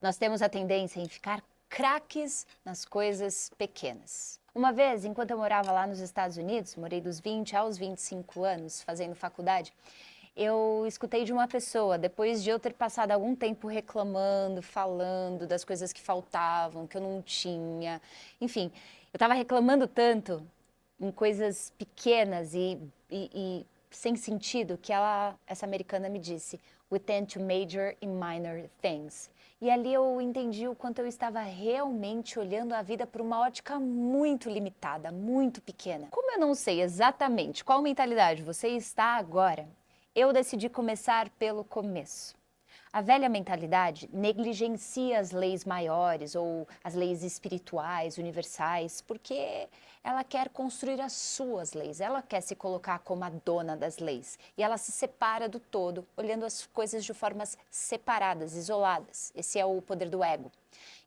Nós temos a tendência em ficar craques nas coisas pequenas. Uma vez, enquanto eu morava lá nos Estados Unidos, morei dos 20 aos 25 anos fazendo faculdade, eu escutei de uma pessoa, depois de eu ter passado algum tempo reclamando, falando das coisas que faltavam, que eu não tinha, enfim, eu estava reclamando tanto em coisas pequenas e sem sentido que essa americana me disse: "We tend to major in minor things." E ali eu entendi o quanto eu estava realmente olhando a vida por uma ótica muito limitada, muito pequena. Como eu não sei exatamente qual mentalidade você está agora, eu decidi começar pelo começo. A velha mentalidade negligencia as leis maiores ou as leis espirituais, universais, porque ela quer construir as suas leis, ela quer se colocar como a dona das leis e ela se separa do todo, olhando as coisas de formas separadas, isoladas. Esse é o poder do ego.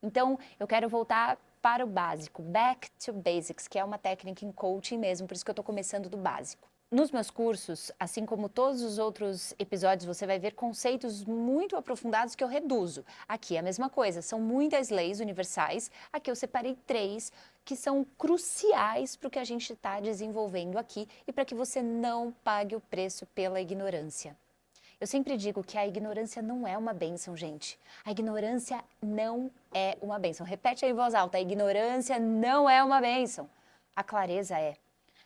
Então, eu quero voltar para o básico, back to basics, que é uma técnica em coaching mesmo, por isso que eu estou começando do básico. Nos meus cursos, assim como todos os outros episódios, você vai ver conceitos muito aprofundados que eu reduzo. Aqui é a mesma coisa, são muitas leis universais. Aqui eu separei 3 que são cruciais para o que a gente está desenvolvendo aqui e para que você não pague o preço pela ignorância. Eu sempre digo que a ignorância não é uma bênção, gente. A ignorância não é uma bênção. Repete aí em voz alta: a ignorância não é uma bênção. A clareza é.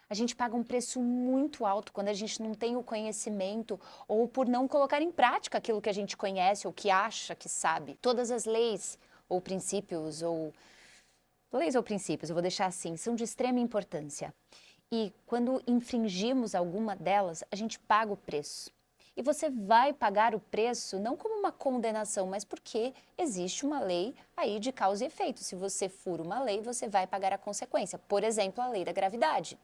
A gente paga um preço muito alto quando a gente não tem o conhecimento ou por não colocar em prática aquilo que a gente conhece ou que acha que sabe. Todas as leis ou princípios eu vou deixar assim, são de extrema importância. E quando infringimos alguma delas, a gente paga o preço. E você vai pagar o preço não como uma condenação, mas porque existe uma lei aí de causa e efeito. Se você fura uma lei, você vai pagar a consequência. Por exemplo, a lei da gravidade.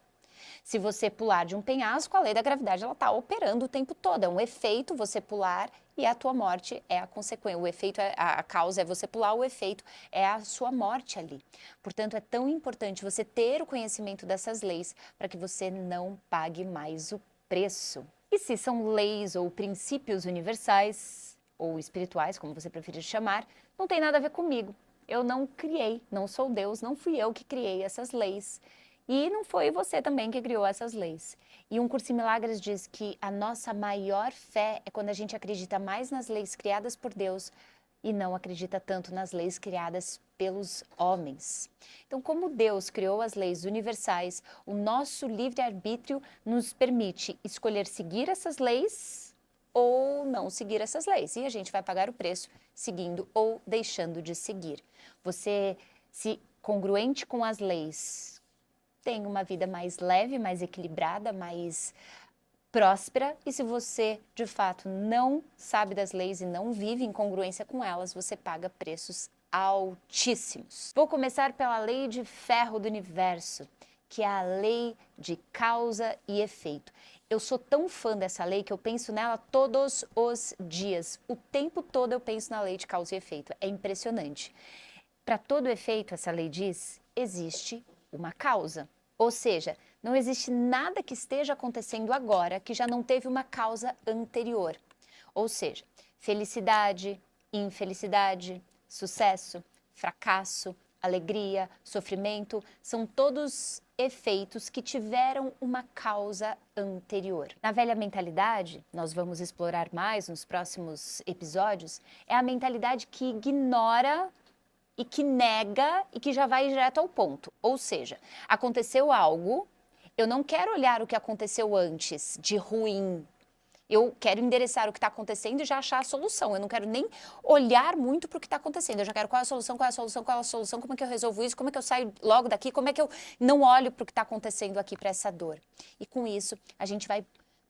Se você pular de um penhasco, a lei da gravidade está operando o tempo todo. É um efeito você pular e a tua morte é a consequência. O efeito, a causa é você pular, o efeito é a sua morte ali. Portanto, é tão importante você ter o conhecimento dessas leis para que você não pague mais o preço. E se são leis ou princípios universais, ou espirituais, como você preferir chamar, não tem nada a ver comigo. Eu não criei, não sou Deus, não fui eu que criei essas leis. E não foi você também que criou essas leis. E um Curso em Milagres diz que a nossa maior fé é quando a gente acredita mais nas leis criadas por Deus e não acredita tanto nas leis criadas pelos homens. Então, como Deus criou as leis universais, o nosso livre-arbítrio nos permite escolher seguir essas leis ou não seguir essas leis. E a gente vai pagar o preço seguindo ou deixando de seguir. Você, se congruente com as leis, tem uma vida mais leve, mais equilibrada, mais próspera. E se você, de fato, não sabe das leis e não vive em congruência com elas, você paga preços altíssimos. Vou começar pela lei de ferro do universo, que é a lei de causa e efeito. Eu sou tão fã dessa lei que eu penso nela todos os dias. O tempo todo eu penso na lei de causa e efeito. É impressionante. Para todo efeito, essa lei diz, existe uma causa. Ou seja, não existe nada que esteja acontecendo agora que já não teve uma causa anterior. Ou seja, felicidade, infelicidade, sucesso, fracasso, alegria, sofrimento, são todos efeitos que tiveram uma causa anterior. Na velha mentalidade, nós vamos explorar mais nos próximos episódios, é a mentalidade que ignora e que nega e que já vai direto ao ponto. Ou seja, aconteceu algo, eu não quero olhar o que aconteceu antes de ruim. Eu quero endereçar o que está acontecendo e já achar a solução. Eu não quero nem olhar muito para o que está acontecendo. Eu já quero qual é a solução, qual é a solução, qual é a solução, como é que eu resolvo isso, como é que eu saio logo daqui, como é que eu não olho para o que está acontecendo aqui, para essa dor. E com isso, a gente vai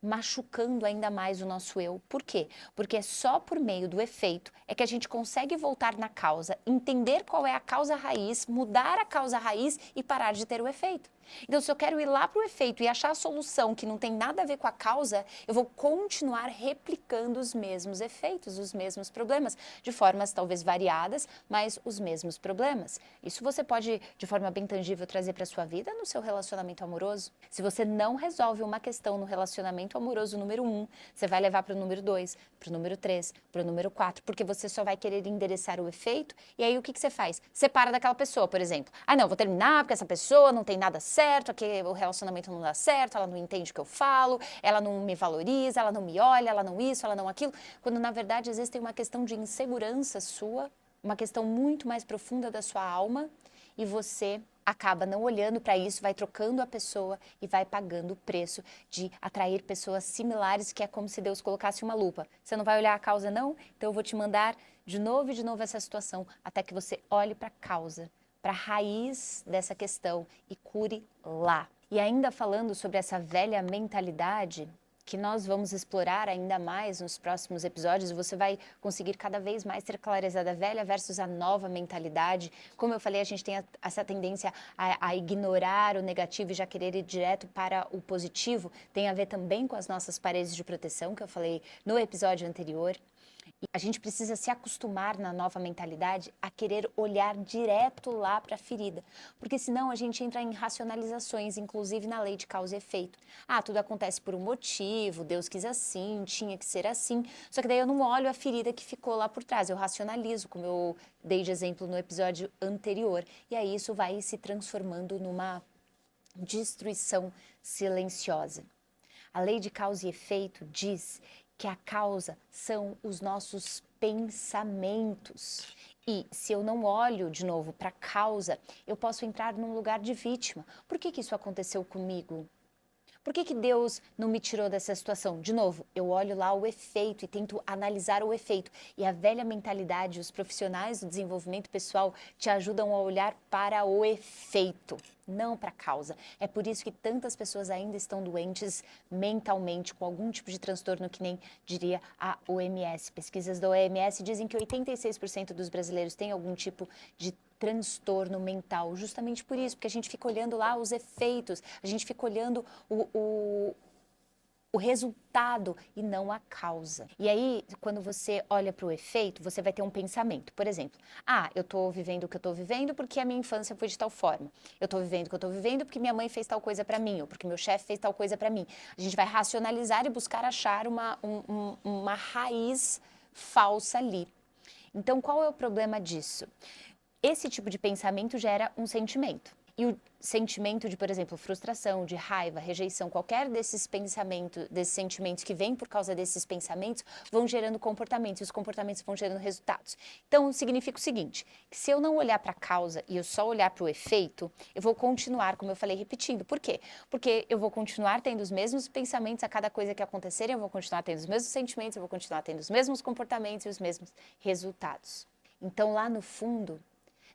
machucando ainda mais o nosso eu. Por quê? Porque é só por meio do efeito é que a gente consegue voltar na causa, entender qual é a causa raiz, mudar a causa raiz e parar de ter o efeito. Então, se eu quero ir lá para o efeito e achar a solução que não tem nada a ver com a causa, eu vou continuar replicando os mesmos efeitos, os mesmos problemas, de formas talvez variadas, mas os mesmos problemas. Isso você pode, de forma bem tangível, trazer para a sua vida no seu relacionamento amoroso. Se você não resolve uma questão no relacionamento amoroso número 1, você vai levar para o número 2, para o número 3, para o número 4, porque você só vai querer endereçar o efeito, e aí o que você faz? Separa daquela pessoa, por exemplo. Ah, não, vou terminar porque essa pessoa não tem nada certo, aqui o relacionamento não dá certo, ela não entende o que eu falo, ela não me valoriza, ela não me olha, ela não isso, ela não aquilo, quando na verdade existe uma questão de insegurança sua, uma questão muito mais profunda da sua alma, e você acaba não olhando para isso, vai trocando a pessoa e vai pagando o preço de atrair pessoas similares, que é como se Deus colocasse uma lupa. Você não vai olhar a causa não? Então eu vou te mandar de novo e de novo essa situação, até que você olhe para a causa, para a raiz dessa questão e cure lá. E ainda falando sobre essa velha mentalidade, que nós vamos explorar ainda mais nos próximos episódios, você vai conseguir cada vez mais ter clareza da velha versus a nova mentalidade. Como eu falei, a gente tem essa tendência a ignorar o negativo e já querer ir direto para o positivo. Tem a ver também com as nossas paredes de proteção, que eu falei no episódio anterior. E a gente precisa se acostumar na nova mentalidade a querer olhar direto lá para a ferida, porque senão a gente entra em racionalizações, inclusive na lei de causa e efeito. Ah, tudo acontece por um motivo, Deus quis assim, tinha que ser assim, só que daí eu não olho a ferida que ficou lá por trás, eu racionalizo, como eu dei de exemplo no episódio anterior, e aí isso vai se transformando numa destruição silenciosa. A lei de causa e efeito diz que a causa são os nossos pensamentos. E se eu não olho de novo para a causa, eu posso entrar num lugar de vítima. Por que isso aconteceu comigo? Por que Deus não me tirou dessa situação? De novo, eu olho lá o efeito e tento analisar o efeito. E a velha mentalidade, os profissionais do desenvolvimento pessoal te ajudam a olhar para o efeito, não para a causa. É por isso que tantas pessoas ainda estão doentes mentalmente, com algum tipo de transtorno, que nem diria a OMS. Pesquisas da OMS dizem que 86% dos brasileiros têm algum tipo de transtorno mental, justamente por isso, porque a gente fica olhando lá os efeitos, a gente fica olhando o resultado e não a causa. E aí, quando você olha para o efeito, você vai ter um pensamento. Por exemplo, eu estou vivendo o que eu estou vivendo porque a minha infância foi de tal forma. Eu estou vivendo o que eu estou vivendo porque minha mãe fez tal coisa para mim, ou porque meu chefe fez tal coisa para mim. A gente vai racionalizar e buscar achar uma raiz falsa ali. Então, qual é o problema disso? Esse tipo de pensamento gera um sentimento. E o sentimento de, por exemplo, frustração, de raiva, rejeição, qualquer desses pensamentos, desses sentimentos que vêm por causa desses pensamentos, vão gerando comportamentos, e os comportamentos vão gerando resultados. Então, significa o seguinte, que se eu não olhar para a causa e eu só olhar para o efeito, eu vou continuar, como eu falei, repetindo. Por quê? Porque eu vou continuar tendo os mesmos pensamentos a cada coisa que acontecer, eu vou continuar tendo os mesmos sentimentos, eu vou continuar tendo os mesmos comportamentos e os mesmos resultados. Então, lá no fundo,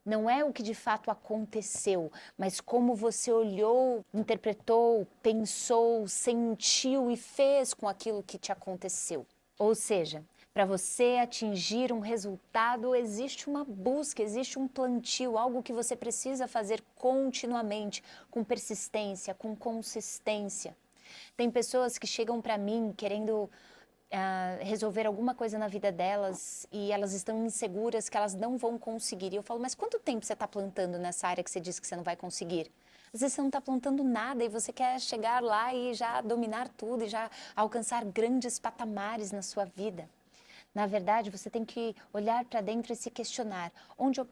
não é o que de fato aconteceu, mas como você olhou, interpretou, pensou, sentiu e fez com aquilo que te aconteceu. Ou seja, para você atingir um resultado, existe uma busca, existe um plantio, algo que você precisa fazer continuamente, com persistência, com consistência. Tem pessoas que chegam para mim querendo resolver alguma coisa na vida delas e elas estão inseguras que elas não vão conseguir. E eu falo, mas quanto tempo você está plantando nessa área que você disse que você não vai conseguir? Às vezes você não está plantando nada e você quer chegar lá e já dominar tudo e já alcançar grandes patamares na sua vida. Na verdade, você tem que olhar para dentro e se questionar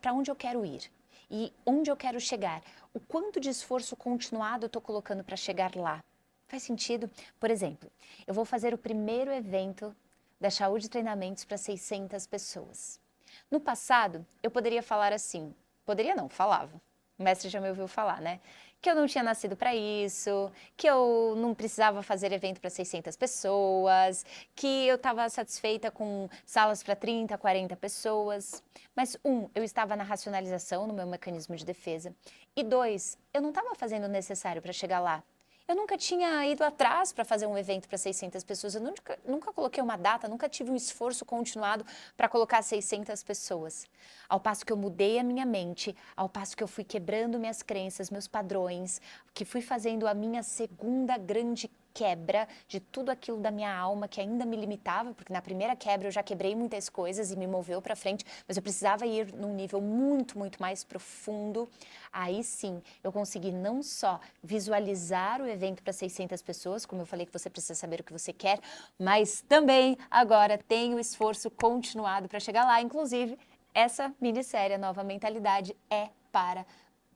para onde eu quero ir e onde eu quero chegar. O quanto de esforço continuado eu estou colocando para chegar lá. Faz sentido? Por exemplo, eu vou fazer o primeiro evento da Saúde Treinamentos para 600 pessoas. No passado, eu poderia falar assim, poderia não, falava. O mestre já me ouviu falar, né? Que eu não tinha nascido para isso, que eu não precisava fazer evento para 600 pessoas, que eu estava satisfeita com salas para 30, 40 pessoas. Mas eu estava na racionalização, no meu mecanismo de defesa. E 2, eu não estava fazendo o necessário para chegar lá. Eu nunca tinha ido atrás para fazer um evento para 600 pessoas, eu nunca coloquei uma data, nunca tive um esforço continuado para colocar 600 pessoas. Ao passo que eu mudei a minha mente, ao passo que eu fui quebrando minhas crenças, meus padrões, que fui fazendo a minha segunda grande quebra de tudo aquilo da minha alma que ainda me limitava, porque na primeira quebra eu já quebrei muitas coisas e me moveu para frente, mas eu precisava ir num nível muito, muito mais profundo. Aí sim, eu consegui não só visualizar o evento para 600 pessoas, como eu falei que você precisa saber o que você quer, mas também agora tem o esforço continuado para chegar lá. Inclusive, essa minissérie, a Nova Mentalidade, é para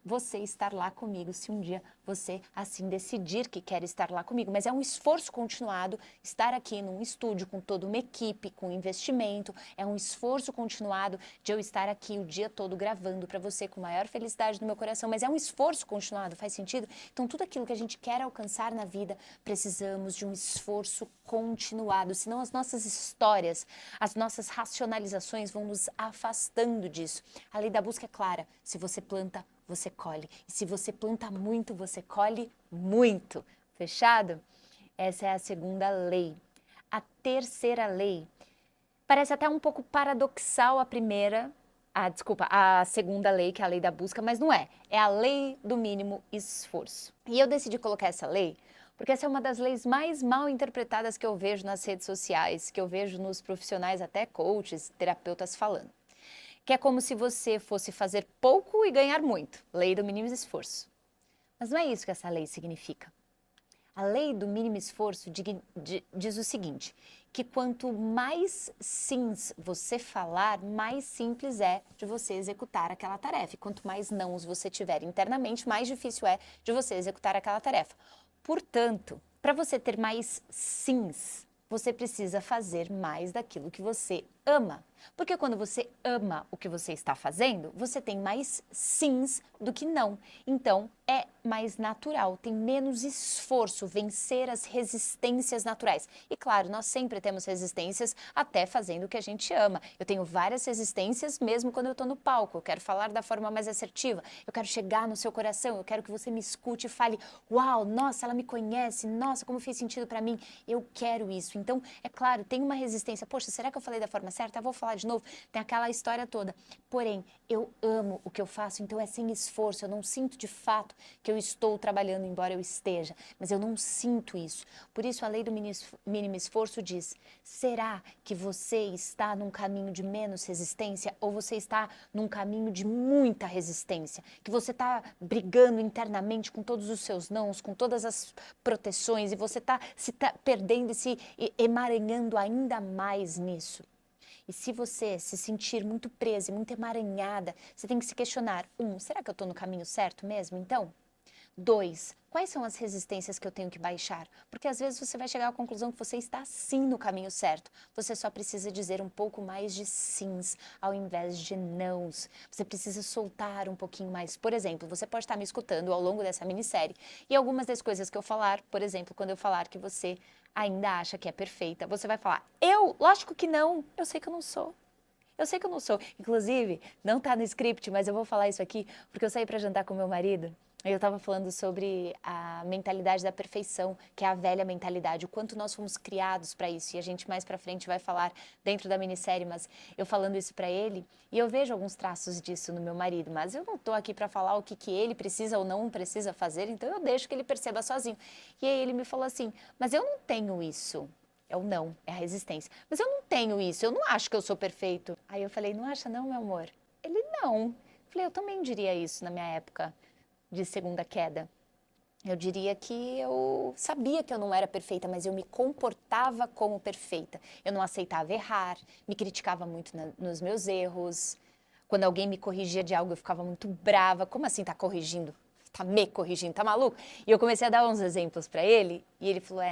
você estar lá comigo, se um dia você assim decidir que quer estar lá comigo. Mas é um esforço continuado estar aqui num estúdio com toda uma equipe, com investimento. É um esforço continuado de eu estar aqui o dia todo gravando para você com maior felicidade no meu coração. Mas é um esforço continuado, faz sentido? Então tudo aquilo que a gente quer alcançar na vida, precisamos de um esforço continuado. Senão as nossas histórias, as nossas racionalizações vão nos afastando disso. A lei da busca é clara. Se você planta, você colhe. E se você planta muito, você colhe muito. Fechado? Essa é a segunda lei. A terceira lei parece até um pouco paradoxal a segunda lei, que é a lei da busca, mas não é. É a lei do mínimo esforço. E eu decidi colocar essa lei porque essa é uma das leis mais mal interpretadas que eu vejo nas redes sociais, que eu vejo nos profissionais, até coaches, terapeutas falando. Que é como se você fosse fazer pouco e ganhar muito. Lei do mínimo esforço. Mas não é isso que essa lei significa. A lei do mínimo esforço diz o seguinte, que quanto mais sims você falar, mais simples é de você executar aquela tarefa. E quanto mais nãos você tiver internamente, mais difícil é de você executar aquela tarefa. Portanto, para você ter mais sims, você precisa fazer mais daquilo que você ama. Porque quando você ama o que você está fazendo, você tem mais sims do que não. Então, é mais natural, tem menos esforço vencer as resistências naturais. E claro, nós sempre temos resistências até fazendo o que a gente ama. Eu tenho várias resistências mesmo quando eu estou no palco. Eu quero falar da forma mais assertiva, eu quero chegar no seu coração, eu quero que você me escute e fale, uau, nossa, ela me conhece, nossa, como fez sentido para mim, eu quero isso. Então, é claro, tem uma resistência, poxa, será que eu falei da forma certa? Eu vou falar de novo, tem aquela história toda. Porém, eu amo o que eu faço, então é sem esforço, eu não sinto de fato que eu estou trabalhando, embora eu esteja, mas eu não sinto isso. Por isso, a lei do mínimo esforço diz, será que você está num caminho de menos resistência ou você está num caminho de muita resistência? Que você está brigando internamente com todos os seus nãos, com todas as proteções e você está se perdendo e se emaranhando ainda mais nisso. E se você se sentir muito presa e muito emaranhada, você tem que se questionar, será que eu estou no caminho certo mesmo, então? 2, quais são as resistências que eu tenho que baixar? Porque às vezes você vai chegar à conclusão que você está sim no caminho certo. Você só precisa dizer um pouco mais de sims ao invés de nãos. Você precisa soltar um pouquinho mais. Por exemplo, você pode estar me escutando ao longo dessa minissérie e algumas das coisas que eu falar, por exemplo, quando eu falar que você ainda acha que é perfeita, você vai falar, lógico que não, eu sei que eu não sou. Eu sei que eu não sou. Inclusive, não está no script, mas eu vou falar isso aqui, porque eu saí para jantar com meu marido. Eu estava falando sobre a mentalidade da perfeição, que é a velha mentalidade, o quanto nós fomos criados para isso. E a gente mais para frente vai falar dentro da minissérie, mas eu falando isso para ele, e eu vejo alguns traços disso no meu marido, mas eu não estou aqui para falar o que ele precisa ou não precisa fazer, então eu deixo que ele perceba sozinho. E aí ele me falou assim, mas eu não tenho isso. É o não, é a resistência. Mas eu não tenho isso, eu não acho que eu sou perfeito. Aí eu falei, não acha não, meu amor? Ele, não. Falei, eu também diria isso na minha época de segunda queda. Eu diria que eu sabia que eu não era perfeita, mas eu me comportava como perfeita. Eu não aceitava errar, me criticava muito nos meus erros. Quando alguém me corrigia de algo, eu ficava muito brava. Como assim tá corrigindo? Tá me corrigindo, tá maluco? E eu comecei a dar uns exemplos para ele, e ele falou,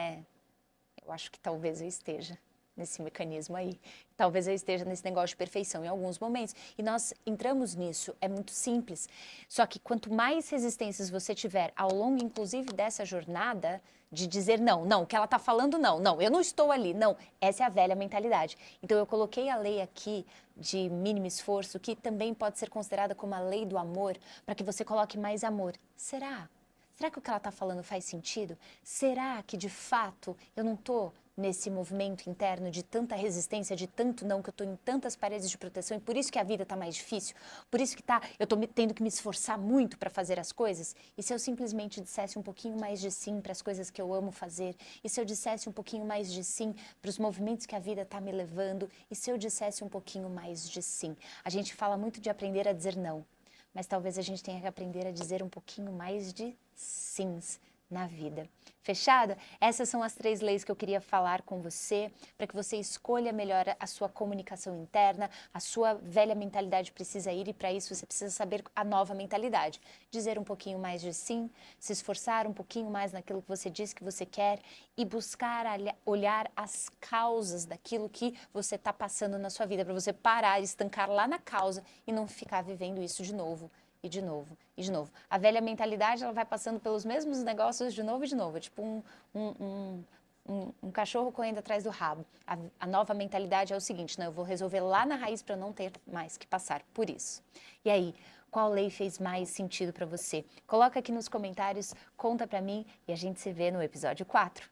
eu acho que talvez eu esteja nesse mecanismo aí. Talvez eu esteja nesse negócio de perfeição em alguns momentos. E nós entramos nisso, é muito simples. Só que quanto mais resistências você tiver ao longo, inclusive, dessa jornada, de dizer não, o que ela está falando, não, eu não estou ali, não. Essa é a velha mentalidade. Então, eu coloquei a lei aqui de mínimo esforço, que também pode ser considerada como a lei do amor, para que você coloque mais amor. Será? Será que o que ela está falando faz sentido? Será que de fato eu não estou nesse movimento interno de tanta resistência, de tanto não, que eu estou em tantas paredes de proteção e por isso que a vida está mais difícil? Por isso que eu estou tendo que me esforçar muito para fazer as coisas? E se eu simplesmente dissesse um pouquinho mais de sim para as coisas que eu amo fazer? E se eu dissesse um pouquinho mais de sim para os movimentos que a vida está me levando? E se eu dissesse um pouquinho mais de sim? A gente fala muito de aprender a dizer não, mas talvez a gente tenha que aprender a dizer um pouquinho mais de sims na vida. Fechado? Essas são as 3 leis que eu queria falar com você, para que você escolha melhor a sua comunicação interna. A sua velha mentalidade precisa ir e para isso você precisa saber a nova mentalidade. Dizer um pouquinho mais de sim, se esforçar um pouquinho mais naquilo que você diz que você quer e buscar olhar as causas daquilo que você está passando na sua vida, para você parar, estancar lá na causa e não ficar vivendo isso de novo. E de novo, e de novo. A velha mentalidade, ela vai passando pelos mesmos negócios de novo e de novo. É tipo um cachorro correndo atrás do rabo. A nova mentalidade é o seguinte, né? Eu vou resolver lá na raiz para não ter mais que passar por isso. E aí, qual lei fez mais sentido para você? Coloca aqui nos comentários, conta para mim e a gente se vê no episódio 4.